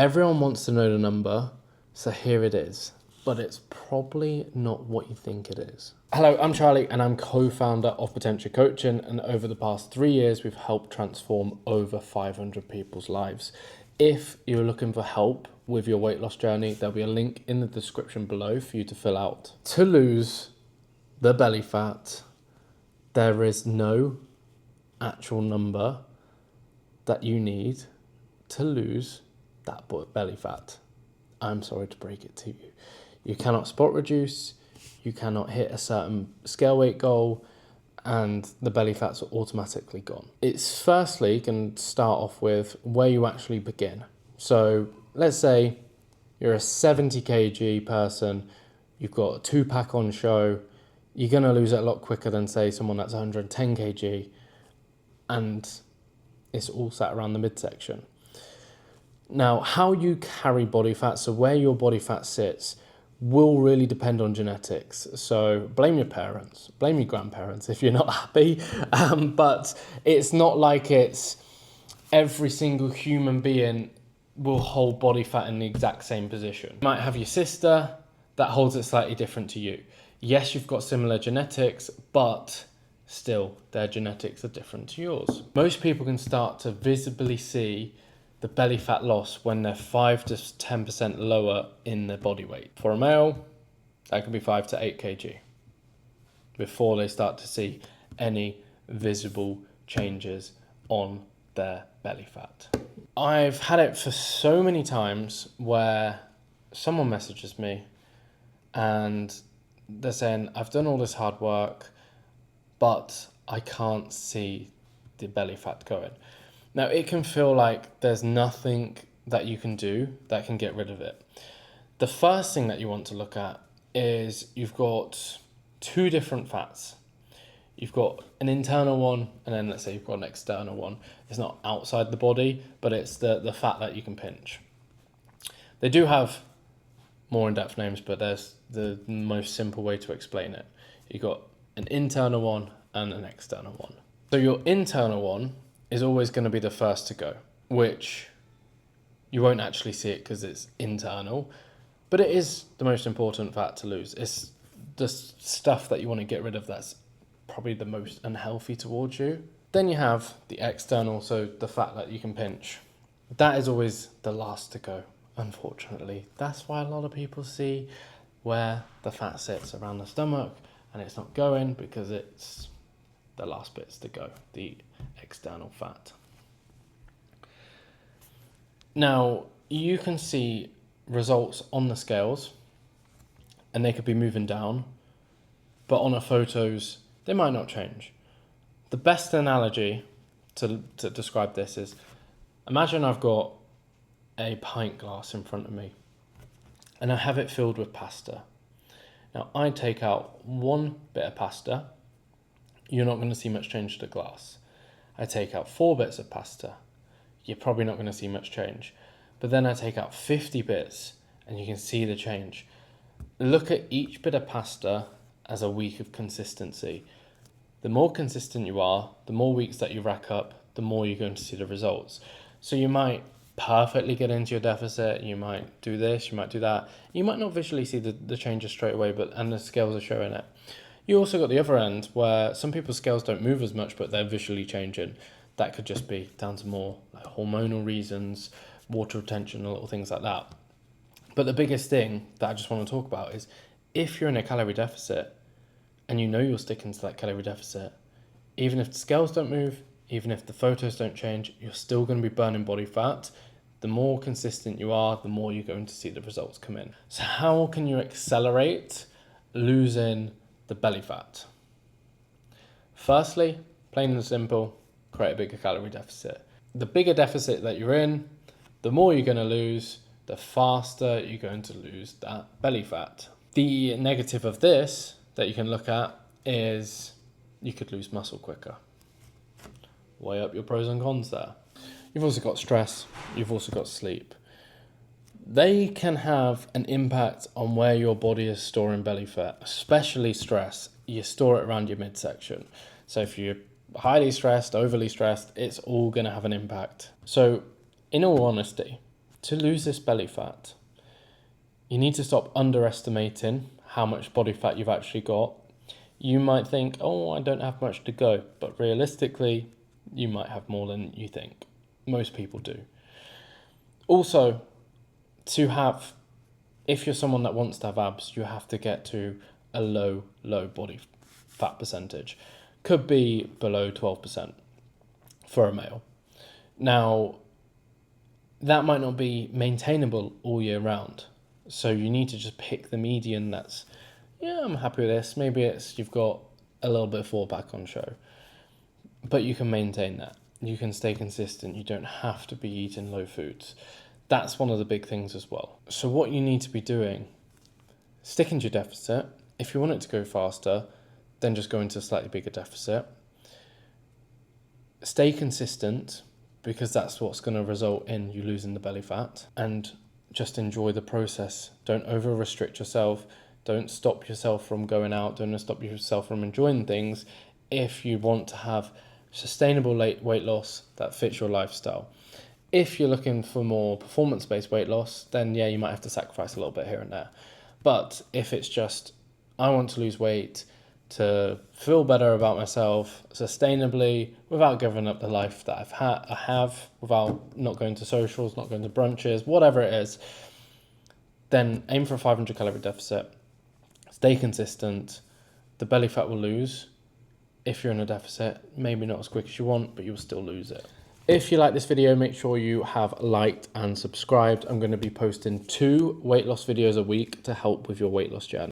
Everyone wants to know the number, so here it is, but it's probably not what you think it is. Hello, I'm Charlie and I'm co-founder of Potentia Coaching, and over the past 3 years we've helped transform over 500 people's lives. If you're looking for help with your weight loss journey, there'll be a link in the description below for you to fill out. To lose the belly fat, there is no actual number that you need to lose that belly fat. I'm sorry to break it to you. You cannot spot reduce, you cannot hit a certain scale weight goal, and the belly fats are automatically gone. It's firstly going to start off with where you actually begin. So let's say you're a 70 kg person, you've got a 2-pack on show, you're going to lose it a lot quicker than say someone that's 110 kg, and it's all sat around the midsection. Now, how you carry body fat, so where your body fat sits, will really depend on genetics. So blame your parents, blame your grandparents if you're not happy. But it's not like it's every single human being will hold body fat in the exact same position. You might have your sister that holds it slightly different to you. Yes, you've got similar genetics, but still their genetics are different to yours. Most people can start to visibly see the belly fat loss when they're 5 to 10% lower in their body weight. For a male, that could be 5 to 8 kg before they start to see any visible changes on their belly fat. I've had it for so many times where someone messages me and they're saying, I've done all this hard work, but I can't see the belly fat going. Now, it can feel like there's nothing that you can do that can get rid of it. The first thing that you want to look at is you've got 2 different fats. You've got an internal one, and then let's say you've got an external one. It's not outside the body, but it's the fat that you can pinch. They do have more in-depth names, but there's the most simple way to explain it. You've got an internal one and an external one. So your internal one is always going to be the first to go, which you won't actually see it because it's internal, but it is the most important fat to lose. It's the stuff that you want to get rid of that's probably the most unhealthy towards you. Then you have the external, so the fat that you can pinch. That is always the last to go, unfortunately. That's why a lot of people see where the fat sits around the stomach and it's not going, because it's the last bits to go, the external fat. Now, you can see results on the scales and they could be moving down, but on our photos, they might not change. The best analogy to describe this is, imagine I've got a pint glass in front of me and I have it filled with pasta. Now, I take out 1 bit of pasta, you're not going to see much change to the glass. I take out 4 bits of pasta, you're probably not going to see much change. But then I take out 50 bits and you can see the change. Look at each bit of pasta as a week of consistency. The more consistent you are, the more weeks that you rack up, the more you're going to see the results. So you might perfectly get into your deficit, you might do this, you might do that. You might not visually see the changes straight away, and the scales are showing it. You also got the other end where some people's scales don't move as much, but they're visually changing. That could just be down to more like hormonal reasons, water retention, little things like that. But the biggest thing that I just want to talk about is if you're in a calorie deficit and you know you're sticking to that calorie deficit, even if the scales don't move, even if the photos don't change, you're still going to be burning body fat. The more consistent you are, the more you're going to see the results come in. So how can you accelerate losing the belly fat? Firstly, plain and simple, create a bigger calorie deficit. The bigger deficit that you're in, the more you're going to lose, the faster you're going to lose that belly fat. The negative of this that you can look at is you could lose muscle quicker. Weigh up your pros and cons there. You've also got stress, you've also got sleep. They can have an impact on where your body is storing belly fat, especially stress. You store it around your midsection. So if you're highly stressed, overly stressed, it's all going to have an impact. So in all honesty, To lose this belly fat, you need to stop underestimating how much body fat you've actually got. You might think, oh, I don't have much to go, but realistically, you might have more than you think. Most people do. Also, if you're someone that wants to have abs, you have to get to a low body fat percentage. Could be below 12% for a male. Now, that might not be maintainable all year round. So you need to just pick the median that's, yeah, I'm happy with this. Maybe it's you've got a little bit of fall back on show, but you can maintain that. You can stay consistent. You don't have to be eating low foods. That's one of the big things as well. So what you need to be doing, sticking to your deficit. If you want it to go faster, then just go into a slightly bigger deficit. Stay consistent, because that's what's going to result in you losing the belly fat, and just enjoy the process. Don't over restrict yourself. Don't stop yourself from going out. Don't stop yourself from enjoying things if you want to have sustainable weight loss that fits your lifestyle. If you're looking for more performance-based weight loss, then yeah, you might have to sacrifice a little bit here and there. But if it's just, I want to lose weight to feel better about myself sustainably without giving up the life that I have, without not going to socials, not going to brunches, whatever it is, then aim for a 500 calorie deficit. Stay consistent. The belly fat will lose. If you're in a deficit, maybe not as quick as you want, but you'll still lose it. If you like this video, make sure you have liked and subscribed. I'm going to be posting 2 weight loss videos a week to help with your weight loss journey.